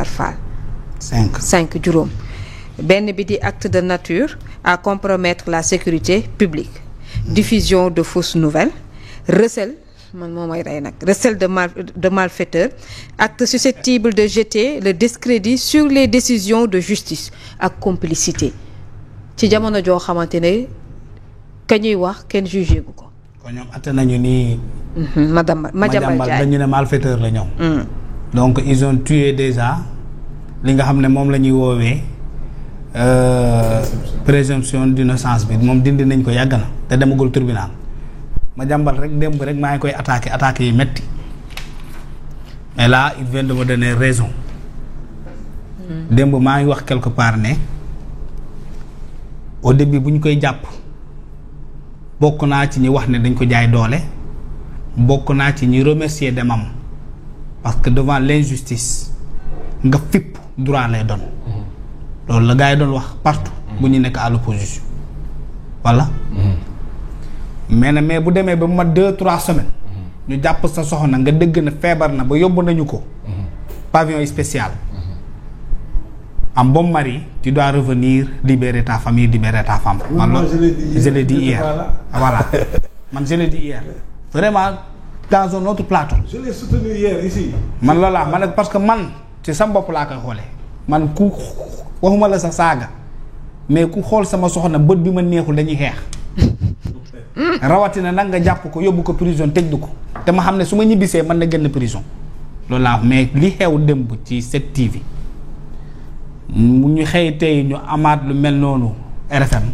Fall. 5 juróom. benn bi di acte de nature à compromettre la sécurité publique. diffusion de fausses nouvelles. recel de malfaiteurs. acte susceptible de jeter le discrédit sur les décisions de justice ak complicité ci jamono joo xamante ne ka ñuy wax kenn jugé gu ko. kon ñoom atte nañu ni. Madiambal Diagne dañu ne malfaiteur la ñoom. donc ils ont tué déjà li nga xam ne moom la ñuy woowee présomption d'innocence bi moom dindi nañ ko yàgg na te demagul tribunal. Madiambal rek démb rek maa ngi koy attaqué yi metti mais là il vient de me donner raison. démb maa ngi wax quelque part ne au début bu ñu koy jàpp bokk naa ci ñi wax ne dañ ko jaay doole bokk naa ci ñi remercier demam parce que devant l'injustice nga fipp droit lay doon. loolu la gars yi doon wax partout. bu ñu nekk à l'opposition voilà. mais bu demee ba mu mat 2-3 semaines. ñu jàpp sa soxna nga dégg na feebar na ba yóbbu nañu ko. pavillon spécial. en bon mari tu dois revenir libérer ta famille libérer ta femme. man je l'ai dit hier voilà man je l'ai dit hier vraiment dans un autre plateau. je l'ai soutenu hier ici. man loolaa man parce que man ci sa bopp laa koy xoolee man ku waxuma la sa saaga mais ku xool sama soxna bët bi ma neexul dañuy xeex. rawatina nag nga jàpp ko yóbbu ko prison tëj ko te ma xam ne su ma ñibbisee mën na génn prison loolu laa mais li xew démb ci 7TV mu ñu xëy tey ñu amaat lu mel noonu RFM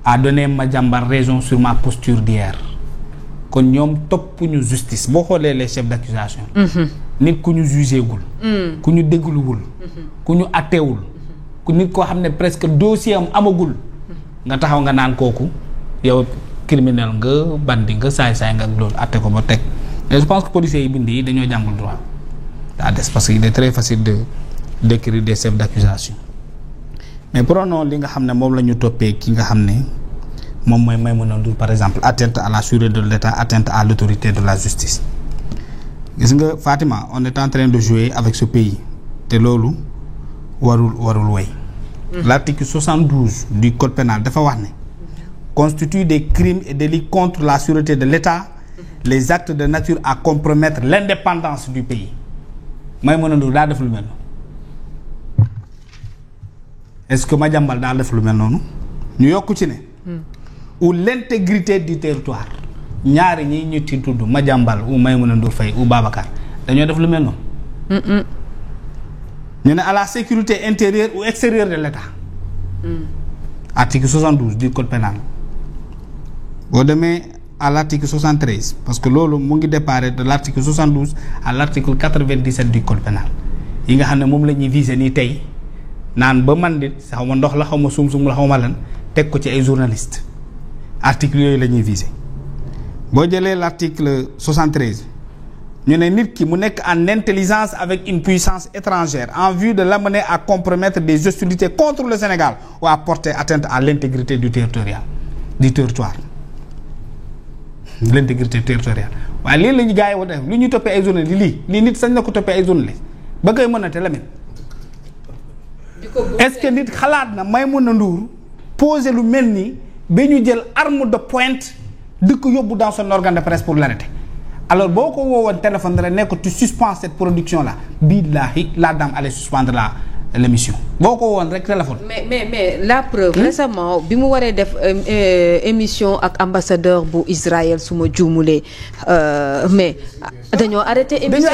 a donné Madiambal raison sur ma posture d'hier kon ñoom toppuñu justice boo xoolee les chefs d'accusation nit ku ñu jugégul ku ñu dégluwul ku ñu attewul ku nit koo xam ne presque dossier am amagul nga taxaw nga naan kooku yow criminel nga bandi nga saay-saay nga ak loolu atte ko ba teg mais je pense que policiers yi bind yi dañoo jàngul droit daa des parce que il est très facile de d'écrire des chefs d'accusation mais prenons li nga xam ne moom la ñu toppee ki nga xam ne moom mooy Maïmouna Ndour par exemple atteinte à la sûreté de l'État atteinte à l'autorité de la justice gis nga Fatima on est en train de jouer avec ce pays te loolu warul way l'article 72 du code pénal dafa wax ne constituent des crimes et délits contre la sûreté de l'État les actes de nature à compromettre l'indépendance du pays Maïmouna Ndour daa def lu mel noonu est-ce que Madiambal daa def lu mel noonu ñu yokku ci ne ou l'intégrité du territoire ñaari ñi ñu ci tudd Madiambal ou Maïmouna Ndour Faye ou Babacar dañoo def lu mel noonu ñu ne à la sécurité intérieure ou extérieure de l'État article 72 du code pénal boo demee à l'article 73 parce que loolu mu ngi déparé de l'article 72 à l'article 97 du code pénal yi nga xam ne moom la ñuy viser nii tey naan ba man dit xaw ma ndox la xaw ma sum-sum la xaw ma lan teg ko ci ay journalistes article yooyu la ñuy viser boo jëlee l'article 73 ñu ne nit ki mu nekk en intelligence avec une puissance étrangère en vue de l'amener à compromettre des hostilités contre le Sénégal ou à porter atteinte à l'intégrité du territoire l'intégrité territoriale waaye lii la ñu gars yi war a def lu ñuy toppee ay journalistes lii nit sañ na ko toppee ay journalistes ba koy mën a te Lamine est-ce que nit xalaat na Maïmouna Ndour poser lu mel nii ba ñu jël arme de pointe di ko yóbbu dans son organe de presse pour l'arrêter alors boo ko woowoon téléphone rek ne ko tu suspends cette production là billahi la dame allait suspendre l'émission boo ko woon rek téléphone. mais la preuve. récemment bi mu waree def émission ak ambassadeur bu Israël su ma juumulee mais dañoo arrêté émission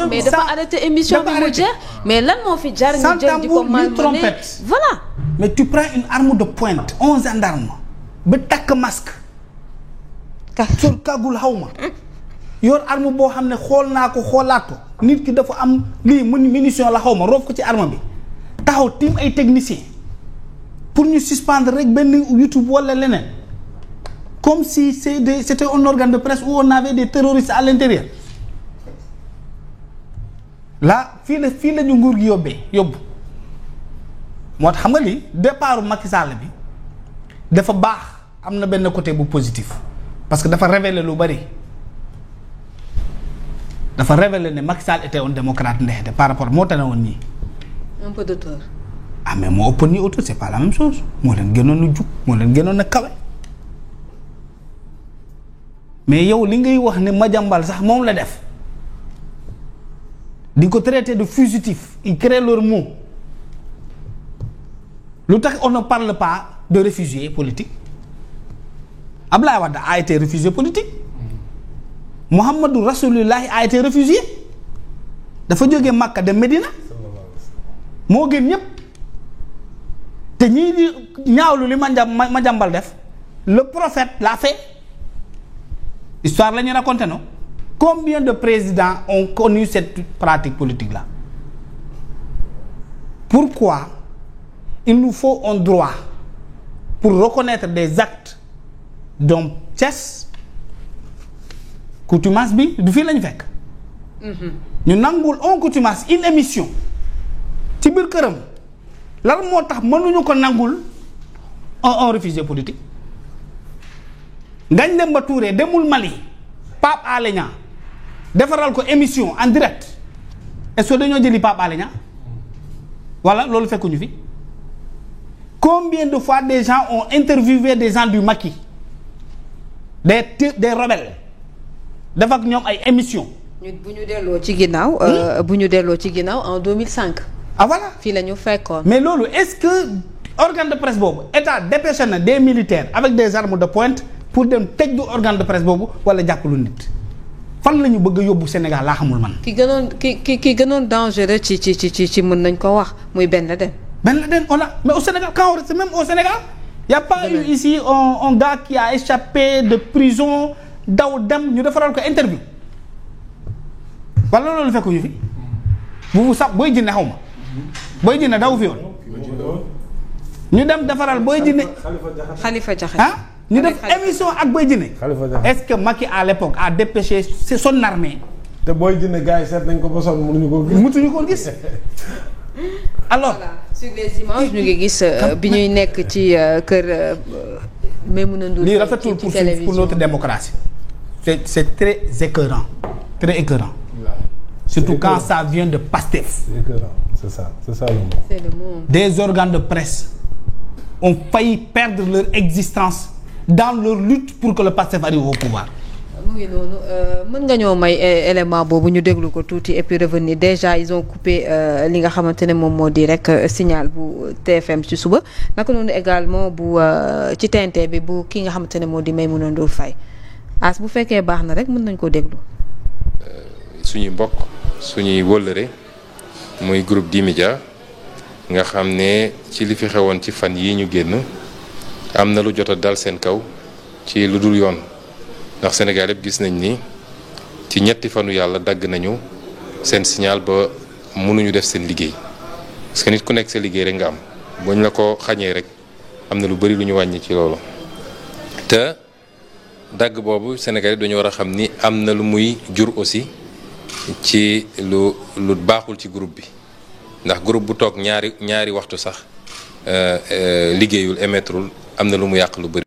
mais dafa arrêté émission bi mu jeex mais lan moo fi jar ñu jël di ko malmené voilà. mais tu prends une arme de pointe 11 gendarmes ba takk masque. sol kagul xaw ma. yor arme boo xam ne xool naa ko xoolaat ko nit ki dafa am lii munition la xaw ma roof ko ci arme bi taxaw tim ay techniciens pour ñu suspendre rek benn YouTube wala leneen comme si c'était un organe de presse où on avait des terroristes à l'intérieur là fii la ñu nguur gi yóbbu moo tax xam nga lii départ Macky Sall bi dafa baax am na benn côté bu positif parce que dafa révéler lu bari dafa révéler ne Macky Sall était un démocrate ndexete par rapport moo tane woon ñii. un peu d'auteur. ah mais moo ëppoon ñi auteur c'est pas la même chose moo leen gënoon a jub moo leen gënoon a kawe mais yow li ngay wax ne Madiambal sax moom la def di ko traité de fugitif ils créent leur mot lu tax on ne parle pas de réfugiés politiques Abdoulaye Wade a été réfugié politique Mouhamadou Rasulullahi a été réfugié dafa jógee Makka dem Medina moo gën ñëpp te ñii di ñaawlu li Madiambal def le prophète l'a fait histoire la ñuy raconté non combien de présidents ont connu cette pratique politique là pourquoi il nous faut un droit pour reconnaître des actes donc Thiès Coutumas bi du fii lañu fekk ñu nangul on Coutumas une émission ci biir këram lan moo tax mënuñu ko nangul un réfugié politique Ngagne Demba Touré demul Mali Pape Alé Niang defaral ko émission en direct est-ce que dañoo jëli Pape Alé Niang voilà loolu fekkuñu fi combien de fois des gens ont interviewé des gens du Macky des rebelles def ak ñoom ay émission bu ñu delloo ci ginnaaw. bu ñu delloo ci ginnaaw en 2005. ah voilà fii la ñu fekkoon. mais loolu est-ce que organe de presse boobu état dépêché na des militaires avec des armes de pointe pour dem tëj du organe de presse boobu wala jàppalu nit fan la ñu bëgg a yóbbu Sénégal laa xamul man. ki gënoon dangereux ci mën nañ ko wax muy Ben Laden. Ben Laden on a mais au Sénégal quand on reste même au Sénégal y a pas eu ici un gars qui a échappé de prison daw dem ñu defaral ko interview wala loolu fekkuñu fi bu sax booy jinne xaw ma booy jinne daw fi yoon ñu dem defaral booy jinne Khalifa Diakhaté ah ñu def émission ak booy jinne est-ce que Macky à l'époque a dépêché son armée te booy jinne gars yi seet nañ ko ba sonn mënuñu ko gis alors voilà sur les images ñu ngi gis bi ñuy nekk ci kër Maïmouna Ndour lii rafetul pour notre démocratie c'est très écœurant surtout quand ça vient de Pastef. C'est ça le mot. C'est le mot. Des organes de presse ont failli perdre leur existence dans leur lutte pour que le Pastef arrive au pouvoir. mu ngi noonu mën nga ñoo may élément boobu ñu déglu ko tuuti et puis revenir déjà ils ont coupé li nga xamante ne moom moo di rek signal bu TFM ci suba naka noonu également bu ci TNT bi bu ki nga xamante ne moo di Maïmouna Ndour Faye as bu fekkee baax na rek mën nañ ko déglu. suñuy mbokk suñuy wëllëre muy groupe D-Media nga xam ne ci li fi xewoon ci fan yii ñu génn am na lu jot a dal seen kaw ci lu dul yoon ndax Sénégal yëpp gis nañ ni ci ñetti fanu yàlla dagg nañu seen signal ba mënuñu def seen liggéey parce que nit ku nekk sa liggéey rek nga am buñ la ko xañee rek am na lu bari lu ñu wàññi ci loolu te dagg boobu Sénégal yi dañu war a xam ni am na lu muy jur aussi ci lu baaxul ci groupe bi ndax groupe bu toog ñaari waxtu sax liggéeyul émettrul am na lu mu yàq lu bari